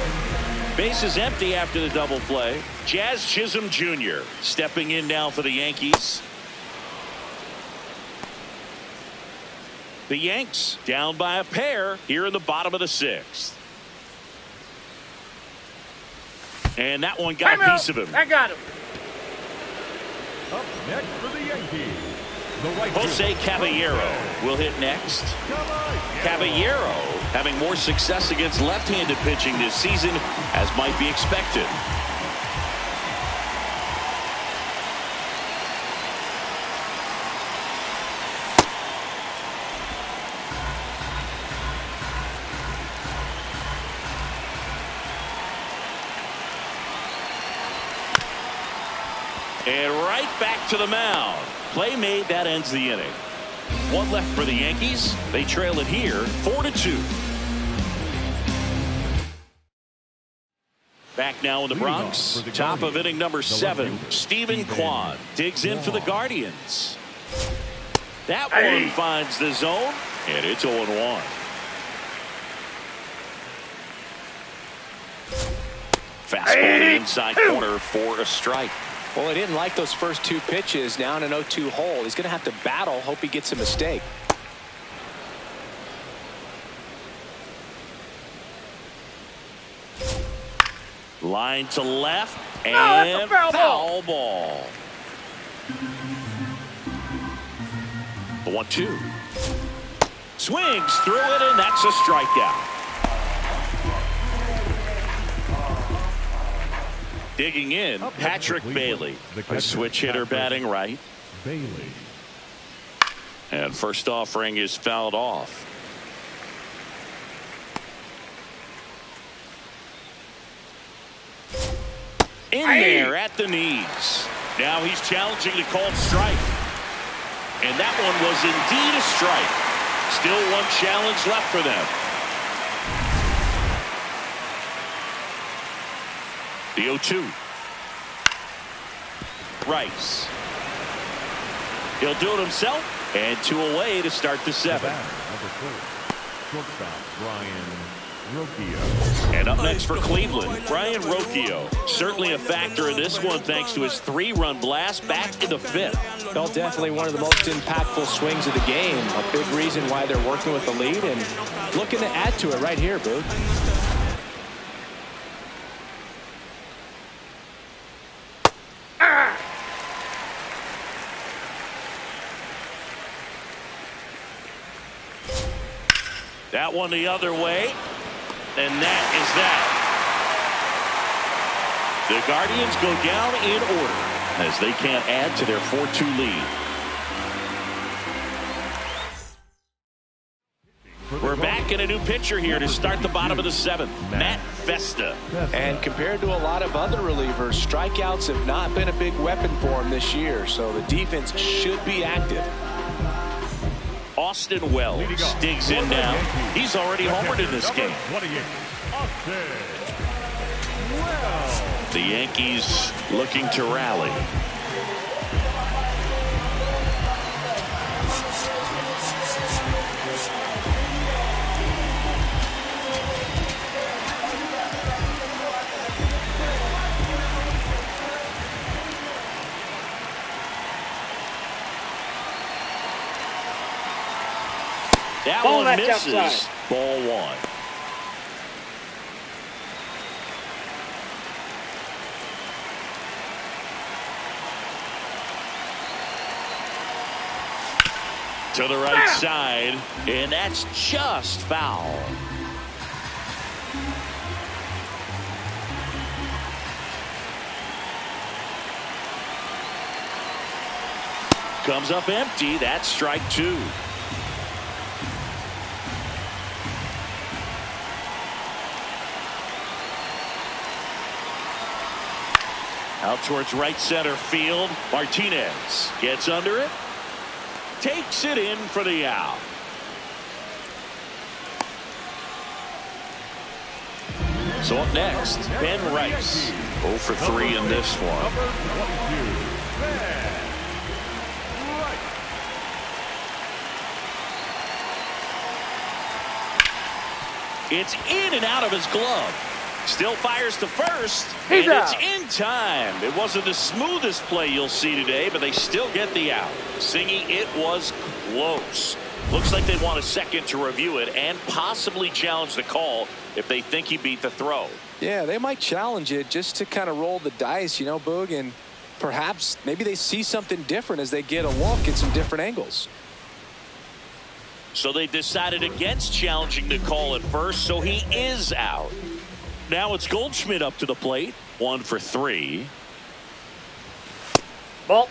Base is empty after the double play. Jazz Chisholm Jr. stepping in now for the Yankees. The Yanks down by a pair here in the bottom of the 6th. And that one got a piece of him. I got him. Up next for the Yankees, the right Jose Caballero will hit next. Caballero having more success against left-handed pitching this season, as might be expected. And right back to the mound. Play made, that ends the inning. 1 left for the Yankees. They trail it here 4-2. Back now in the Bronx. Top of inning number 7. Stephen Kwan digs in for the Guardians. That one finds the zone, and it's 0-1. Fastball in the inside corner for a strike. Well, he didn't like those first 2 pitches. Now in an 0-2 hole, he's going to have to battle, hope he gets a mistake. Line to left, and foul ball. The 1-2. Swings through it, and that's a strikeout. Digging in, Patrick Bailey, a switch hitter batting right. And first offering is fouled off. In there at the knees. Now he's challenging the called strike. And that one was indeed a strike. Still 1 challenge left for them. The 0-2. Rice. He'll do it himself, and 2 away to start the 7th. Shortstop Brian Rocchio. And up next for Cleveland, Brian Rocchio. Certainly a factor in this one thanks to his 3-run blast back in the 5th. Well, definitely one of the most impactful swings of the game. A big reason why they're working with the lead and looking to add to it right here, Booth. That one the other way, and that is that. The Guardians go down in order as they can't add to their 4-2 lead. For We're back in a new pitcher here to start the bottom of the 7th. Matt Festa. And compared to a lot of other relievers, strikeouts have not been a big weapon for him this year, so the defense should be active. Austin Wells digs in now. He's already homered in this game. The Yankees looking to rally. That one misses. Outside. Ball 1. To the right side, and that's just foul. Comes up empty. That's strike 2. Out towards right center field. Martinez gets under it. Takes it in for the out. So up next, Ben Rice. 0 for 3 in this one. It's in and out of his glove. Still fires to first, and it's in time. It wasn't the smoothest play you'll see today, but they still get the out. Singy, it was close. Looks like they want a second to review it and possibly challenge the call if they think he beat the throw. Yeah, they might challenge it just to kind of roll the dice, you know, Boog, and perhaps maybe they see something different as they get a look at some different angles. So they decided against challenging the call at first, so he is out. Now it's Goldschmidt up to the plate. 1 for 3. Ball.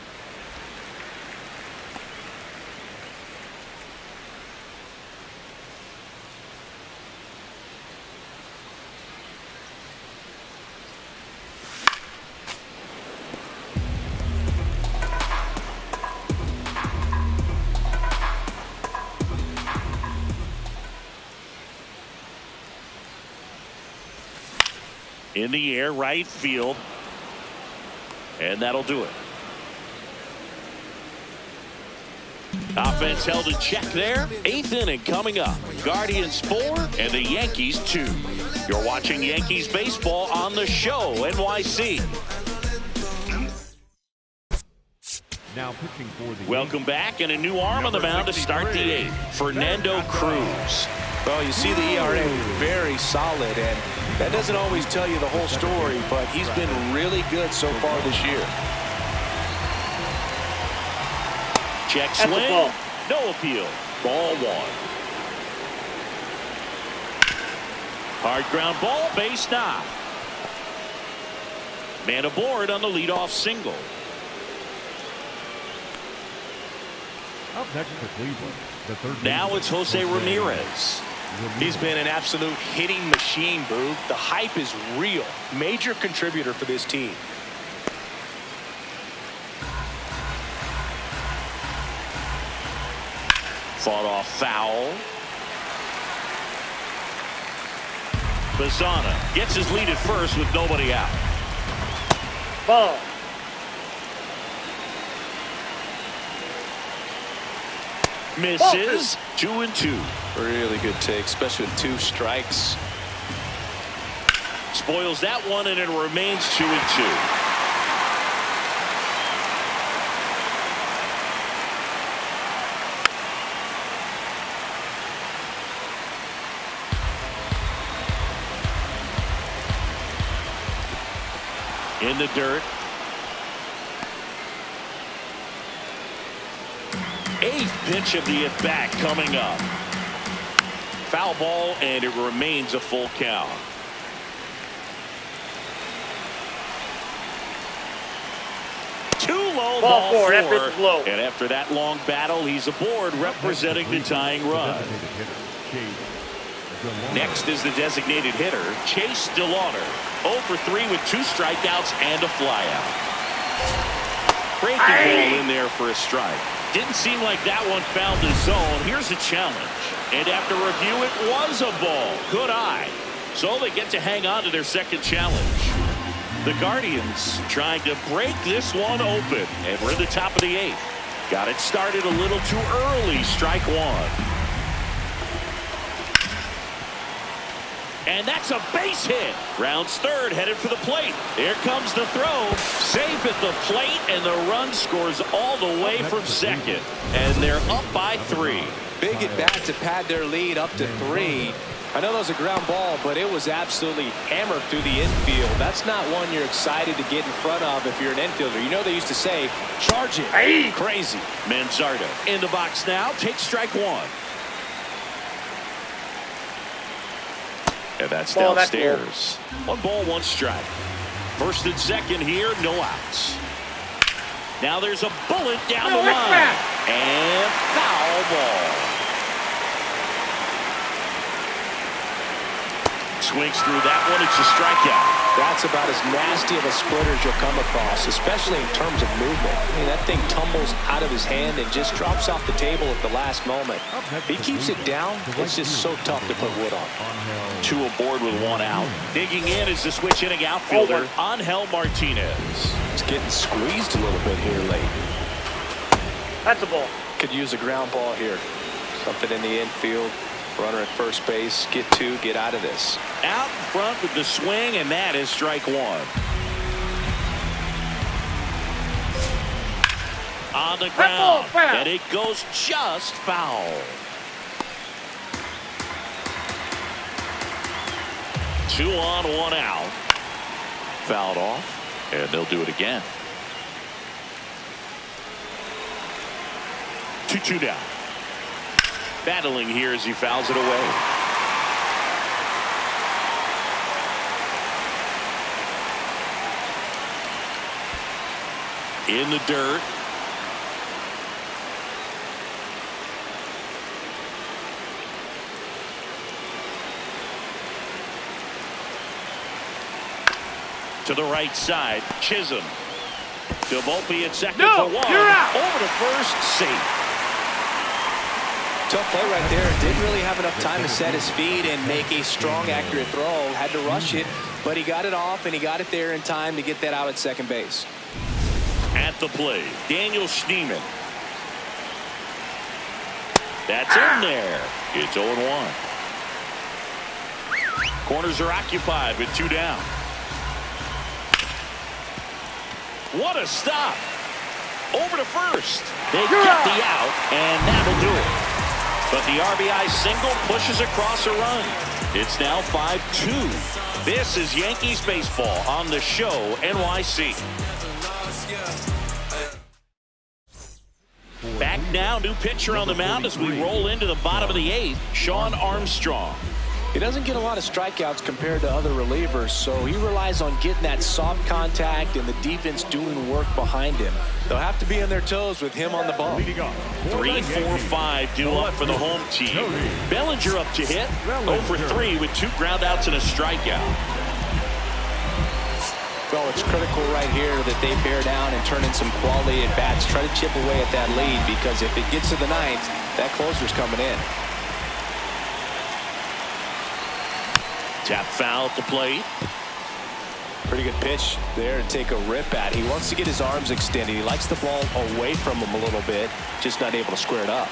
In the air, right field. And that'll do it. Offense held in check there. 8th inning coming up. Guardians 4 and the Yankees 2. You're watching Yankees baseball on the show, NYC. Now pitching for the Welcome back, and a new arm on the mound to start the 8th. Fernando Cruz. Well, you see the ERA very solid, and that doesn't always tell you the whole story, but he's been really good so far this year. Check swing. No appeal. Ball 1. Hard ground ball, base knock. Man aboard on the leadoff single. Up next for Cleveland, the third. Now it's Jose Ramirez. He's been an absolute hitting machine, Boog. The hype is real. Major contributor for this team. Fought off foul. Bazzana gets his lead at first with nobody out. Ball. Misses. 2-2. Really good take, especially with 2 strikes. Spoils that one, and it remains 2-2. In the dirt. 8th pitch of the at-bat coming up. Foul ball, and it remains a full count. Too low, ball 4. Low. And after that long battle, he's aboard representing the tying run. Next is the designated hitter, Chase DeLauder. 0 for 3 with 2 strikeouts and a flyout. Breaking ball in there for a strike. Didn't seem like that one found the zone. Here's a challenge. And after review, it was a ball. Good eye. So they get to hang on to their second challenge. The Guardians trying to break this one open. And we're in the top of the 8th. Got it started a little too early. Strike 1. And that's a base hit. Rounds third, headed for the plate. Here comes the throw. Safe at the plate, and the run scores all the way from second. And they're up by 3. Big at bat to pad their lead up to 3. I know that was a ground ball, but it was absolutely hammered through the infield. That's not one you're excited to get in front of if you're an infielder. You know they used to say, charge it. Hey. Crazy. Manzardo in the box now. Takes strike 1. And that's downstairs. 1 ball, 1 strike. First and second here, no outs. Now there's a bullet down the line. And foul ball. Swings through that one. It's a strikeout. That's about as nasty of a splitter as you'll come across, especially in terms of movement. I mean, that thing tumbles out of his hand and just drops off the table at the last moment. If he keeps it down, it's just so tough to put wood on. 2 aboard with 1 out. Digging in is the switch hitting outfielder, Angel Martinez. He's getting squeezed a little bit here late. That's a ball. Could use a ground ball here. Something in the infield. Runner at first base. Get 2. Get out of this. Out in front with the swing, and that is strike 1. On the ground, and it goes just foul. 2 on, 1 out. Fouled off, and they'll do it again. 2-2 down. Battling here as he fouls it away. In the dirt. To the right side, Chisholm. To Volpe at second for 1. You're out. Over to first, safe. Tough play right there. Didn't really have enough time to set his feet and make a strong, accurate throw. Had to rush it, but he got it off, and he got it there in time to get that out at second base. At the plate, Daniel Schneemann. That's in there. It's 0-1. Corners are occupied with 2 down. What a stop. Over to first. They get the out, and that'll do it. But the RBI single pushes across a run. It's now 5-2. This is Yankees baseball on the Show NYC. Back now, new pitcher on the mound as we roll into the bottom of the 8th, Shawn Armstrong. He doesn't get a lot of strikeouts compared to other relievers, so he relies on getting that soft contact and the defense doing work behind him. They'll have to be on their toes with him on the ball. 3, 4, 5 due up for the home team. Bellinger up to hit. 0 for 3 with 2 groundouts and a strikeout. Well, it's critical right here that they bear down and turn in some quality at bats. Try to chip away at that lead, because if it gets to the 9th, that closer's coming in. Tap foul at the plate. Pretty good pitch there to take a rip at. He wants to get his arms extended. He likes the ball away from him a little bit, just not able to square it up.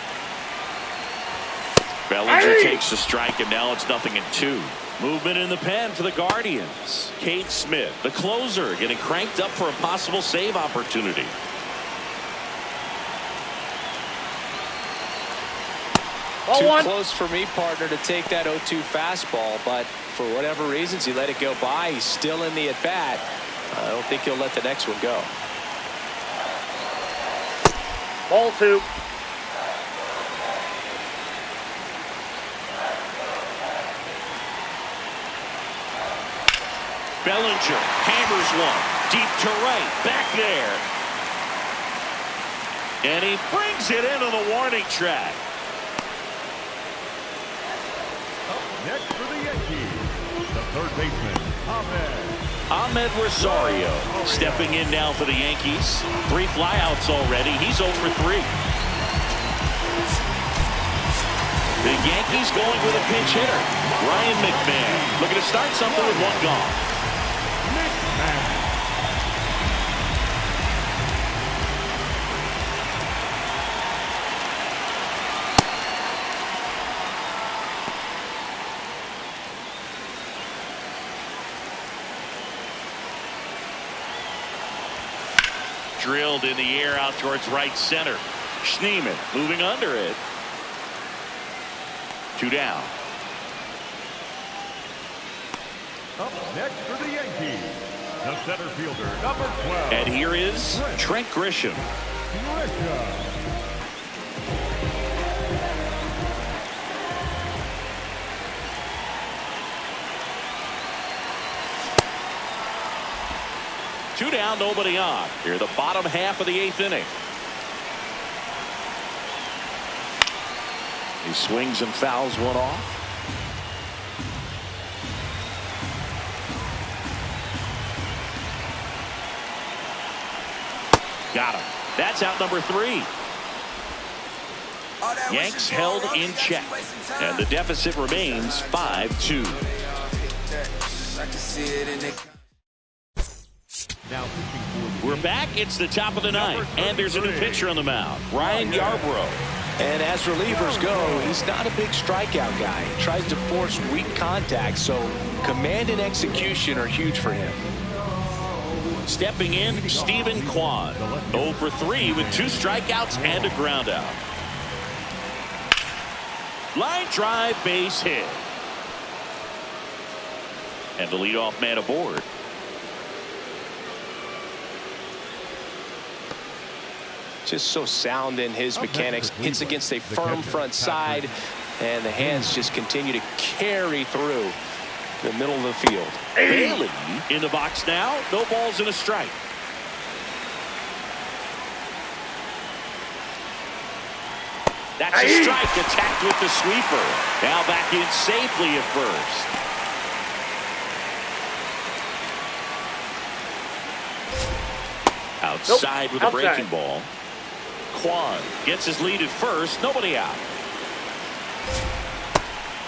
Bellinger takes the strike, and now it's 0-2. Movement in the pen for the Guardians. Cade Smith, the closer, getting cranked up for a possible save opportunity. Too close for me, partner, to take that 0-2 fastball, but for whatever reasons, he let it go by. He's still in the at-bat. I don't think he'll let the next one go. Ball 2. Bellinger hammers one. Deep to right. Back there. And he brings it into the warning track. Next for the Yankees, the third baseman, Ahmed Rosario stepping in now for the Yankees. 3 flyouts already. He's 0 for 3. The Yankees going with a pinch hitter. Ryan McMahon looking to start something with 1 gone. Drilled in the air out towards right center. Schneemann moving under it. 2 down. Up next for the Yankees, the center fielder, number 12. And here is Trent Grisham. Grisham. Two down, nobody on. Here, the bottom half of the 8th inning. He swings and fouls one off. Got him. That's out number 3. Yanks held in check, and the deficit remains 5-2. We're back. It's the top of the 9th, and there's a new pitcher on the mound, Ryan Yarbrough. And as relievers go, he's not a big strikeout guy. He tries to force weak contact, so command and execution are huge for him. Stepping in, Stephen Kwan, 0 for 3 with 2 strikeouts and a ground out. Line drive, base hit. And the leadoff man aboard. Just so sound in his mechanics. Hits against a firm front side, and the hands just continue to carry through the middle of the field. Bailey in the box now. No balls and a strike. That's a strike, attacked with the sweeper. Now back in safely at first. Outside with a breaking ball. Kwan gets his lead at first. Nobody out.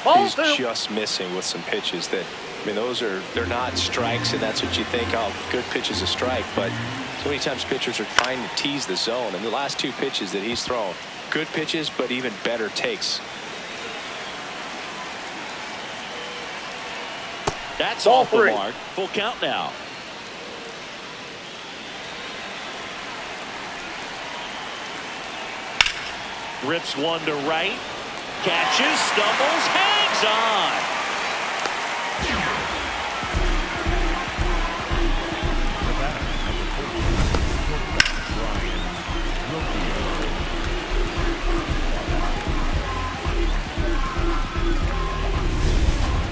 He's just missing with some pitches that, I mean, they're not strikes, and that's what you think, oh, good pitch is a strike. But so many times pitchers are trying to tease the zone, and the last 2 pitches that he's thrown, good pitches, but even better takes. That's off the mark. Full count now. Rips one to right. Catches, stumbles, hangs on.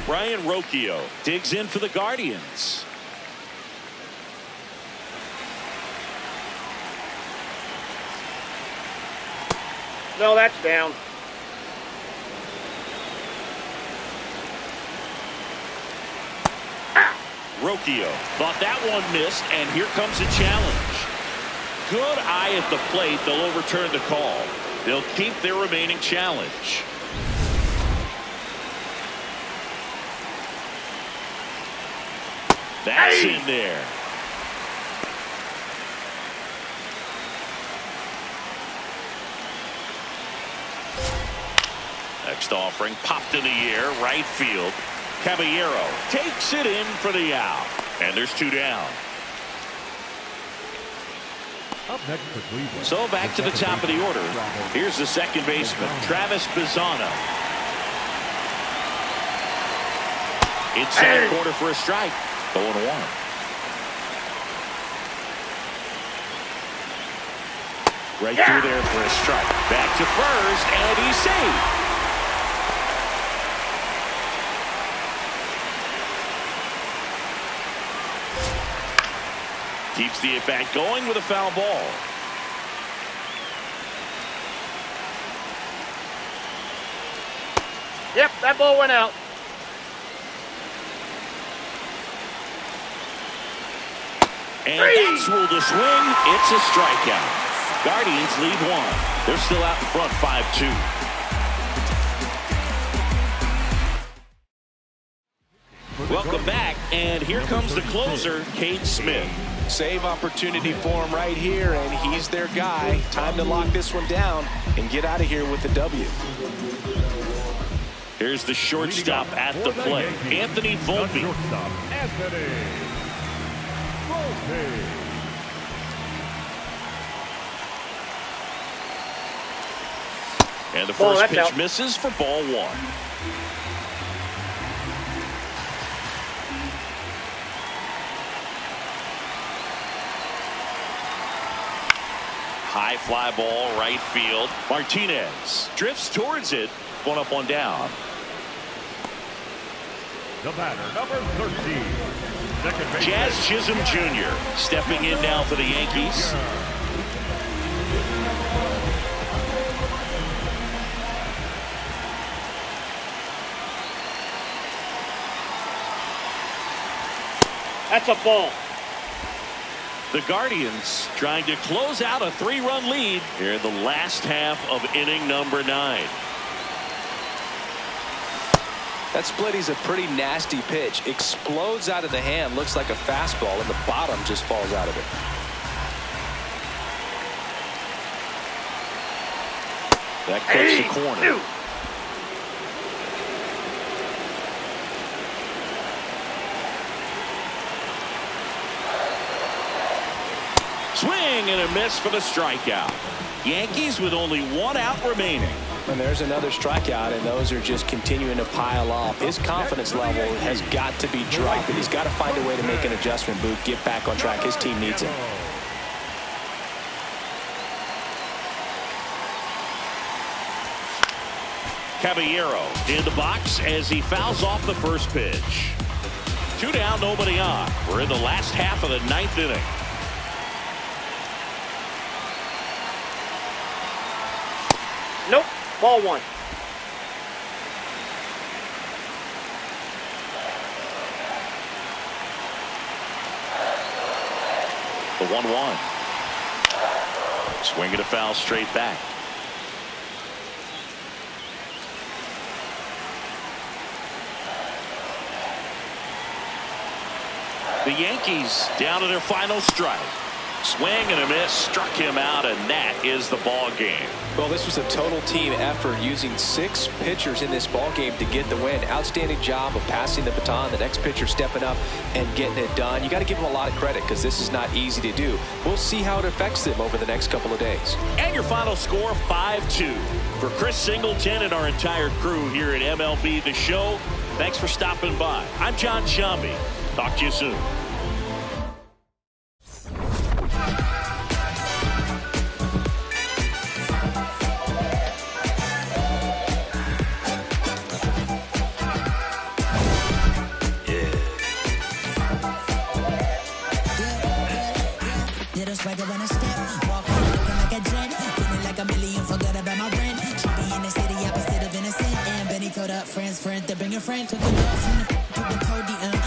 Ryan Rocchio digs in for the Guardians. No, that's down. Rocchio thought that one missed, and here comes a challenge. Good eye at the plate. They'll overturn the call. They'll keep their remaining challenge. That's in there. Next offering popped in the air, right field. Caballero takes it in for the out. And there's 2 down. Up next for Cleveland. So back to the top of the order. Here's the second baseman, Travis Bazzano. Inside corner for a strike. 0-1. Right through there for a strike. Back to first, and he's safe. Keeps the at-bat going with a foul ball. Yep, that ball went out. And that's ruled a swing. It's a strikeout. Guardians lead 1. They're still out in front 5-2. Welcome back, and here comes the closer, Cade Smith. Save opportunity for him right here, and he's their guy. Time to lock this one down and get out of here with the W. Here's the shortstop at the plate, Anthony Volpe. Shortstop, Anthony Volpe. And the first pitch out. misses for ball 1. High fly ball, right field. Martinez drifts towards it. 1 up, 1 down. The batter, number 13. Second base. Jazz Chisholm Jr. stepping in now for the Yankees. That's a ball. The Guardians trying to close out a 3-run lead here in the last half of inning number 9. That splitty's a pretty nasty pitch. Explodes out of the hand. Looks like a fastball, and the bottom just falls out of it. That cuts the corner. Swing and a miss for the strikeout. Yankees with only 1 out remaining. And there's another strikeout, and those are just continuing to pile up. His confidence level has got to be dropping. He's got to find a way to make an adjustment, Boot, get back on track. His team needs him. Caballero in the box as he fouls off the first pitch. 2 down, nobody on. We're in the last half of the 9th inning. Nope. Ball 1. The 1-1. Swing and a foul straight back. The Yankees down to their final strike. Swing and a miss, struck him out, and that is the ball game. Well, this was a total team effort, using 6 pitchers in this ball game to get the win. Outstanding job of passing the baton. The next pitcher stepping up and getting it done. You got to give them a lot of credit because this is not easy to do. We'll see how it affects them over the next couple of days. And your final score, 5-2. For Chris Singleton and our entire crew here at MLB The Show, thanks for stopping by. I'm John Shambi. Talk to you soon. Swagger when I step, walk on looking like a jet, feeling like a million, forgot about my rent. She be in the city, opposite of innocent. And Benny told up friends, to bring a friend, took the dog from the podium.